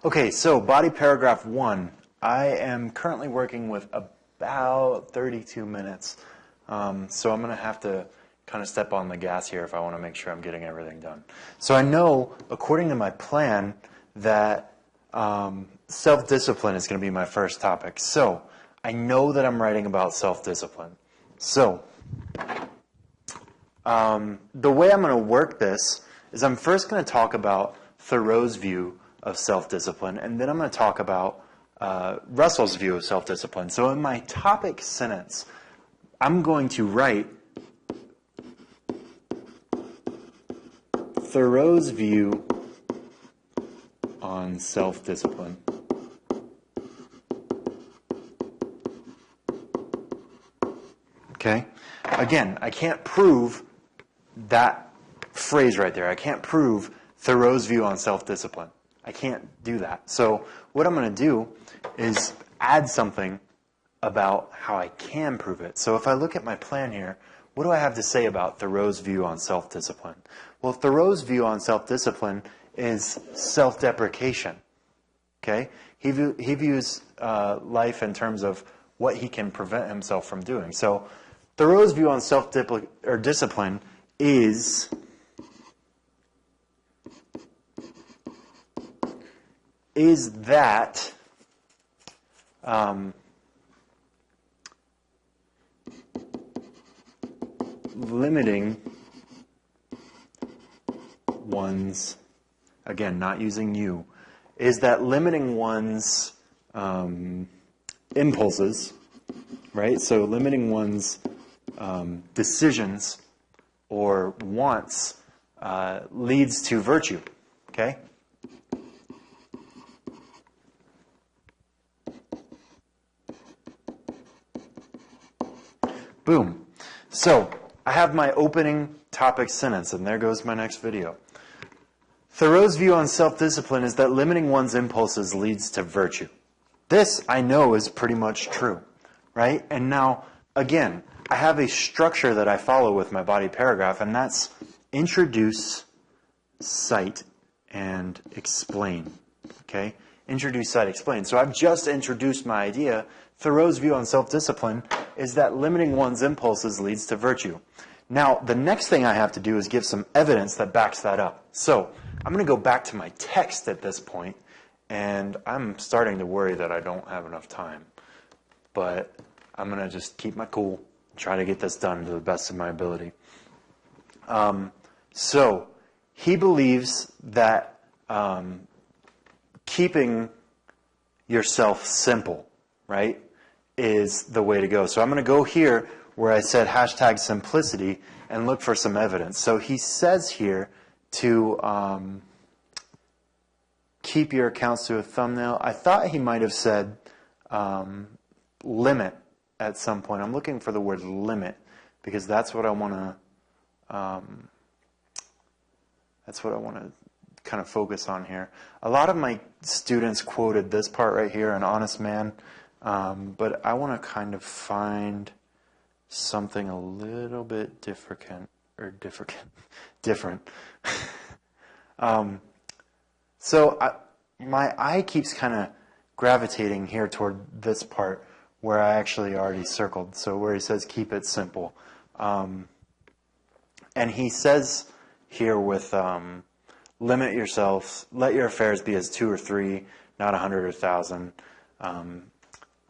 Okay, so body paragraph 1. I am currently working with about 32 minutes. So I'm going to have to kind of step on the gas here if I want to make sure I'm getting everything done. So I know, according to my plan, that self-discipline is going to be my first topic. So I know that I'm writing about self-discipline. So the way I'm going to work this is I'm first going to talk about Thoreau's view of self-discipline, and then I'm going to talk about Russell's view of self-discipline. So in my topic sentence, I'm going to write Thoreau's view on self-discipline. Okay? Again, I can't prove that phrase right there. I can't prove Thoreau's view on self-discipline. I can't do that. So what I'm going to do is add something about how I can prove it. So if I look at my plan here, what do I have to say about Thoreau's view on self-discipline? Well, Thoreau's view on self-discipline is self-deprecation. Okay? He views life in terms of what he can prevent himself from doing. So Thoreau's view on self-discipline is that limiting one's, again, not using you, is that limiting one's impulses, right? So limiting one's decisions or wants leads to virtue, okay? Boom. So I have my opening topic sentence, and there goes my next video. Thoreau's view on self-discipline is that limiting one's impulses leads to virtue. This, I know, is pretty much true, right? And now, again, I have a structure that I follow with my body paragraph, and that's introduce, cite, and explain, okay? Introduce, cite, explain. So I've just introduced my idea. Thoreau's view on self-discipline is that limiting one's impulses leads to virtue. Now, the next thing I have to do is give some evidence that backs that up. So I'm going to go back to my text at this point, and I'm starting to worry that I don't have enough time. But I'm going to just keep my cool and try to get this done to the best of my ability. So he believes that keeping yourself simple, right, is the way to go. So I'm going to go here where I said hashtag simplicity and look for some evidence. So he says here to keep your accounts to a thumbnail. I thought he might have said limit at some point. I'm looking for the word limit because that's what I want to kind of focus on here. A lot of my students quoted this part right here, an honest man, but I want to kind of find something a little bit different. So my eye keeps kind of gravitating here toward this part where I actually already circled. So where he says keep it simple. And he says here with limit yourselves, let your affairs be as 2 or 3, not 100 or 1,000.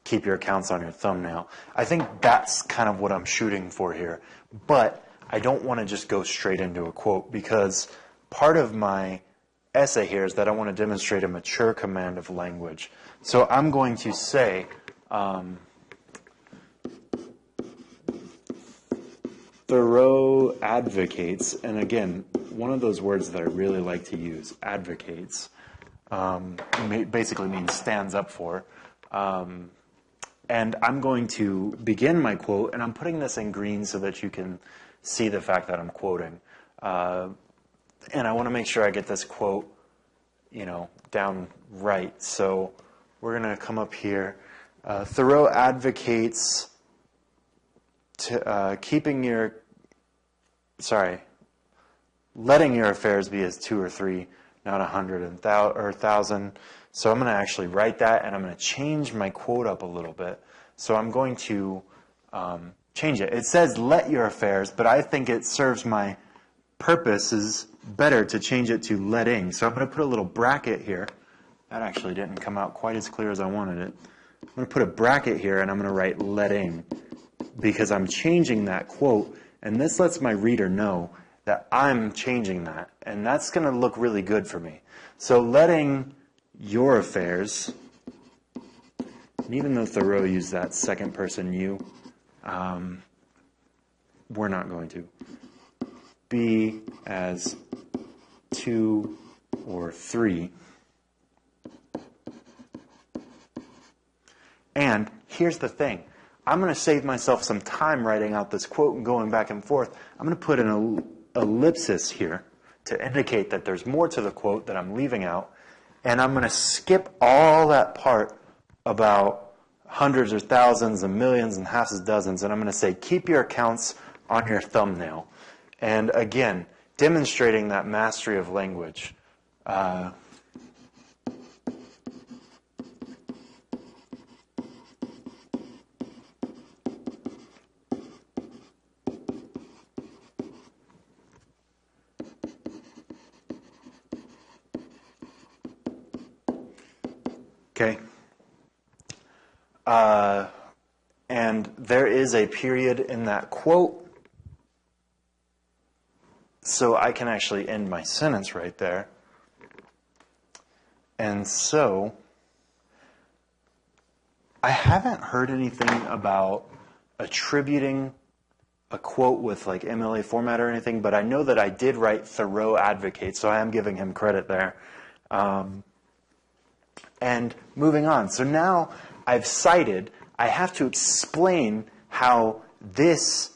Keep your accounts on your thumbnail. I think that's kind of what I'm shooting for here. But I don't want to just go straight into a quote because part of my essay here is that I want to demonstrate a mature command of language. So I'm going to say Thoreau advocates, and again, one of those words that I really like to use, advocates, basically means stands up for. And I'm going to begin my quote, and I'm putting this in green so that you can see the fact that I'm quoting. And I want to make sure I get this quote, down right. So we're going to come up here. Thoreau advocates to, letting your affairs be as 2 or 3, not 100 or 1,000. So I'm going to actually write that, and I'm going to change my quote up a little bit. So I'm going to change it. It says let your affairs, but I think it serves my purposes better to change it to letting. So I'm going to put a little bracket here. That actually didn't come out quite as clear as I wanted it. I'm going to put a bracket here, and I'm going to write letting, because I'm changing that quote, and this lets my reader know that I'm changing that, and that's going to look really good for me. So letting your affairs, and even though Thoreau used that second person you, we're not going to, be as 2 or 3. And here's the thing. I'm going to save myself some time writing out this quote and going back and forth. I'm going to put an ellipsis here to indicate that there's more to the quote that I'm leaving out. And I'm going to skip all that part about hundreds or thousands and millions and half a dozens. And I'm going to say, keep your accounts on your thumbnail. And again, demonstrating that mastery of language. Okay. And there is a period in that quote, so I can actually end my sentence right there. And so, I haven't heard anything about attributing a quote with like MLA format or anything, but I know that I did write Thoreau advocate, so I am giving him credit there. And moving on. So now I've cited, I have to explain how this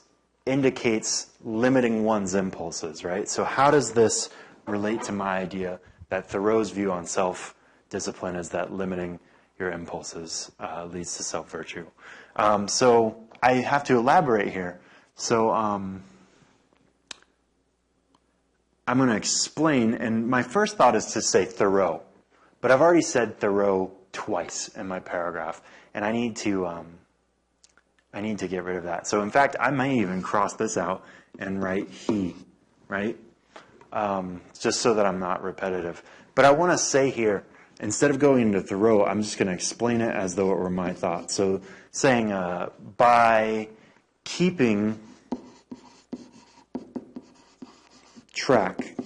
indicates limiting one's impulses, right? So how does this relate to my idea that Thoreau's view on self-discipline is that limiting your impulses leads to self-virtue? So I have to elaborate here. So I'm going to explain, and my first thought is to say Thoreau. But I've already said Thoreau twice in my paragraph, and I need to get rid of that. So in fact, I may even cross this out and write he, right? Just so that I'm not repetitive. But I want to say here, instead of going into Thoreau, I'm just going to explain it as though it were my thought. So saying by keeping track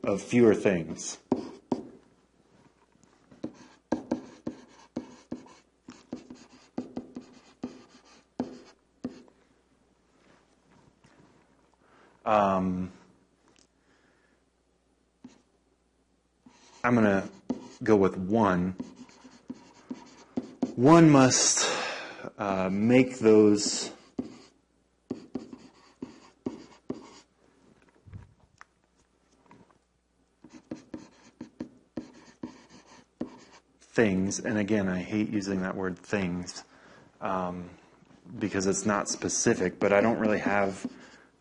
of fewer things, I'm going to go with one. One must make those things, and again, I hate using that word things because it's not specific, but I don't really have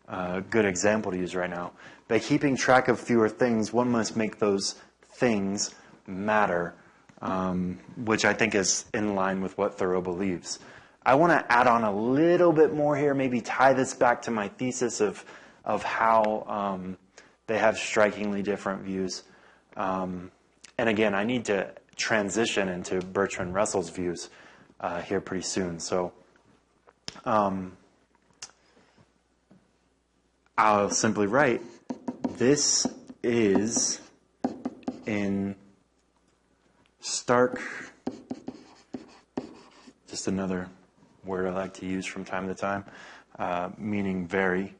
a good example to use right now. By keeping track of fewer things, one must make those things matter, which I think is in line with what Thoreau believes. I want to add on a little bit more here, maybe tie this back to my thesis of how they have strikingly different views. And again, I need to transition into Bertrand Russell's views here pretty soon. So I'll simply write, this is in stark, just another word I like to use from time to time, meaning very,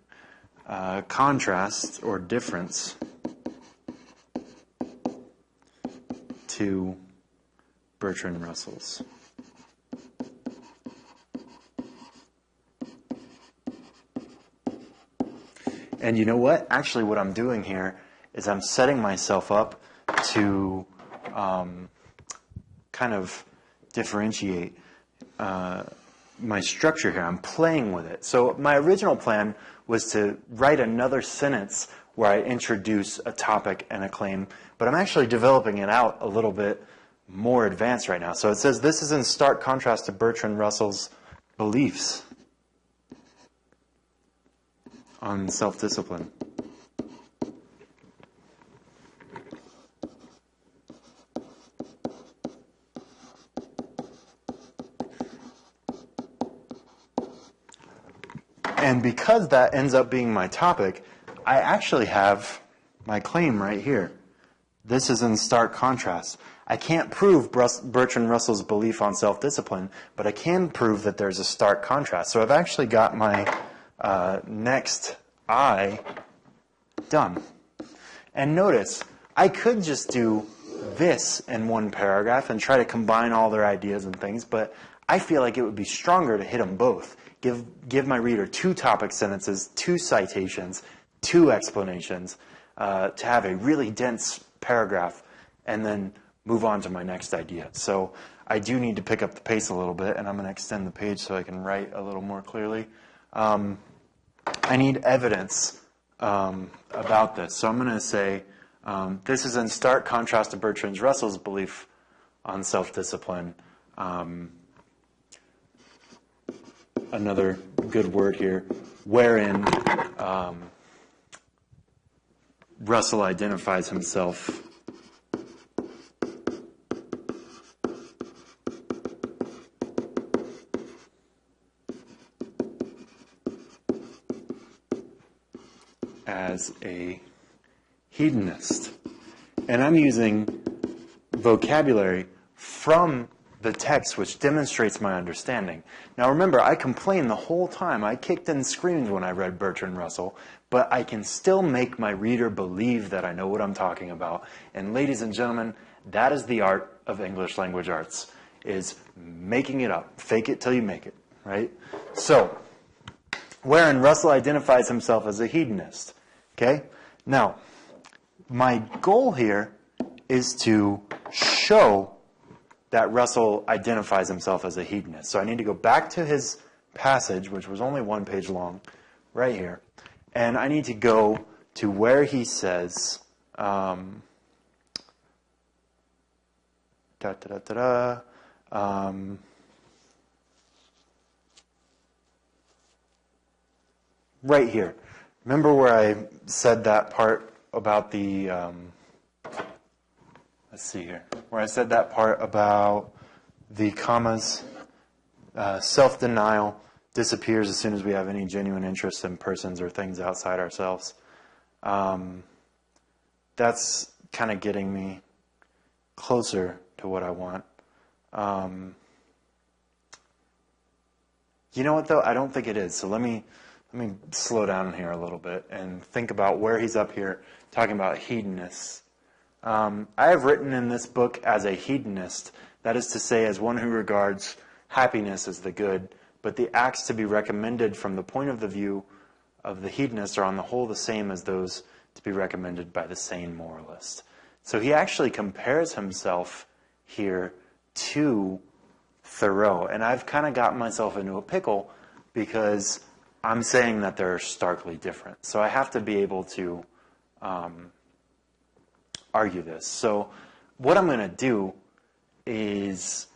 contrast or difference to Bertrand Russell's. And you know what? Actually, what I'm doing here is I'm setting myself up to kind of differentiate my structure here. I'm playing with it. So my original plan was to write another sentence where I introduce a topic and a claim, but I'm actually developing it out a little bit more advanced right now. So it says this is in stark contrast to Bertrand Russell's beliefs on self-discipline. And because that ends up being my topic, I actually have my claim right here. This is in stark contrast. I can't prove Bertrand Russell's belief on self-discipline, but I can prove that there's a stark contrast. So I've actually got my next I done. And notice, I could just do this in one paragraph and try to combine all their ideas and things, but I feel like it would be stronger to hit them both. Give my reader 2 topic sentences, 2 citations, 2 explanations, to have a really dense paragraph, and then move on to my next idea. So I do need to pick up the pace a little bit, and I'm going to extend the page so I can write a little more clearly. I need evidence about this. So I'm going to say, this is in stark contrast to Bertrand Russell's belief on self-discipline. Another good word here, wherein Russell identifies himself as a hedonist. And I'm using vocabulary from the text which demonstrates my understanding. Now remember, I complained the whole time. I kicked and screamed when I read Bertrand Russell, but I can still make my reader believe that I know what I'm talking about. And ladies and gentlemen, that is the art of English language arts, is making it up. Fake it till you make it, right? So, wherein Russell identifies himself as a hedonist. Okay? Now, my goal here is to show that Russell identifies himself as a hedonist. So I need to go back to his passage, which was only 1 page long, right here. And I need to go to where he says, right here. Remember where I said that part about the, let's see here, where I said that part about the commas, self-denial disappears as soon as we have any genuine interest in persons or things outside ourselves. That's kind of getting me closer to what I want. You know what, though? I don't think it is. So let me slow down here a little bit and think about where he's up here talking about hedonists. I have written in this book as a hedonist, that is to say, as one who regards happiness as the good, but the acts to be recommended from the point of the view of the hedonist are on the whole the same as those to be recommended by the sane moralist. So he actually compares himself here to Thoreau. And I've kind of gotten myself into a pickle because I'm saying that they're starkly different. So I have to be able to argue this. So what I'm going to do is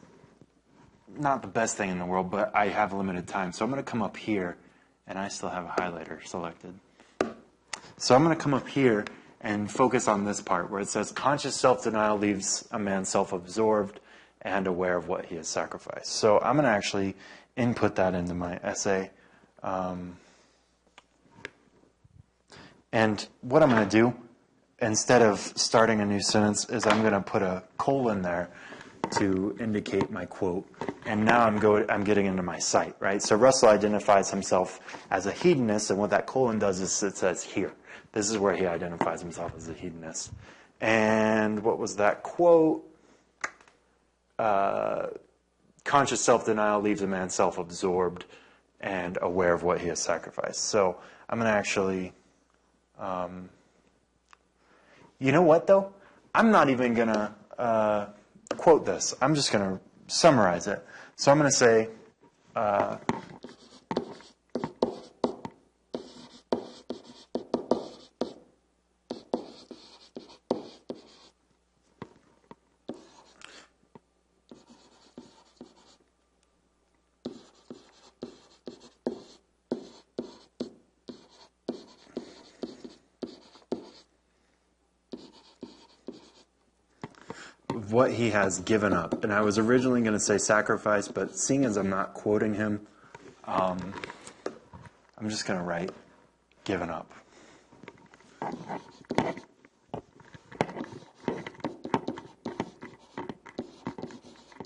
not the best thing in the world, but I have limited time. So I'm going to come up here, and I still have a highlighter selected. So I'm going to come up here and focus on this part where it says, conscious self-denial leaves a man self-absorbed and aware of what he has sacrificed. So I'm going to actually input that into my essay. And what I'm going to do, instead of starting a new sentence, is I'm going to put a colon there to indicate my quote. And now I'm getting into my cite, right? So Russell identifies himself as a hedonist, and what that colon does is it says here. This is where he identifies himself as a hedonist. And what was that quote? Conscious self-denial leaves a man self-absorbed and aware of what he has sacrificed. So I'm going to actually... you know what, though? I'm not even going to quote this. I'm just going to summarize it. So I'm going to say, what he has given up. And I was originally going to say sacrifice, but seeing as I'm not quoting him, I'm just going to write given up.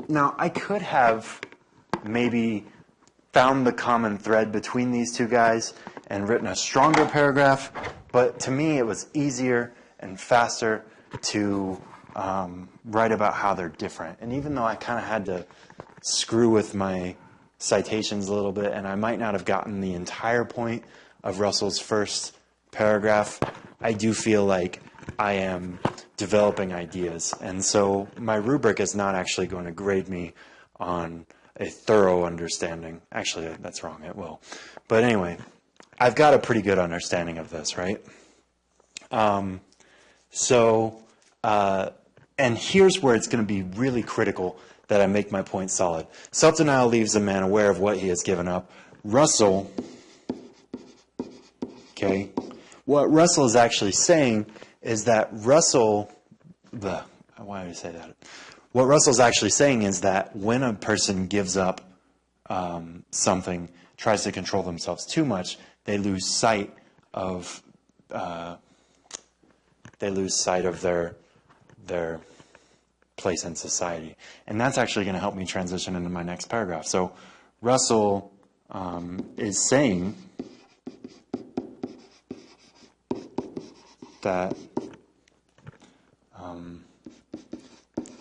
Now, I could have maybe found the common thread between these two guys and written a stronger paragraph, but to me it was easier and faster to write about how they're different. And even though I kind of had to screw with my citations a little bit, and I might not have gotten the entire point of Russell's first paragraph, I do feel like I am developing ideas. And so my rubric is not actually going to grade me on a thorough understanding. Actually, that's wrong, it will. But anyway, I've got a pretty good understanding of this, right? And here's where it's going to be really critical that I make my point solid. Self-denial leaves a man aware of what he has given up. Russell, okay, what Russell is actually saying is that why did I say that? What Russell's actually saying is that when a person gives up something, tries to control themselves too much, they lose sight of their place in society. And that's actually going to help me transition into my next paragraph. So Russell is saying that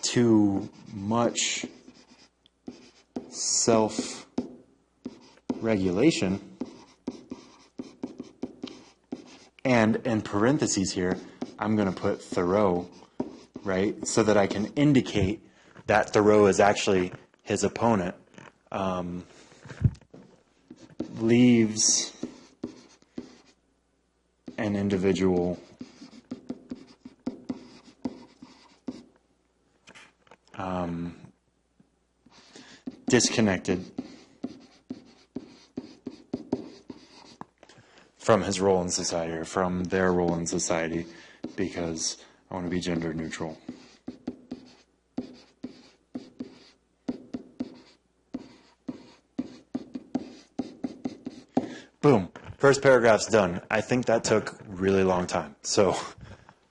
too much self-regulation, and in parentheses here, I'm going to put Thoreau, right, so that I can indicate that Thoreau is actually his opponent, leaves an individual disconnected from his role in society, or from their role in society, because I want to be gender neutral. Boom. First paragraph's done. I think that took a really long time. So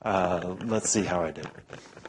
let's see how I did.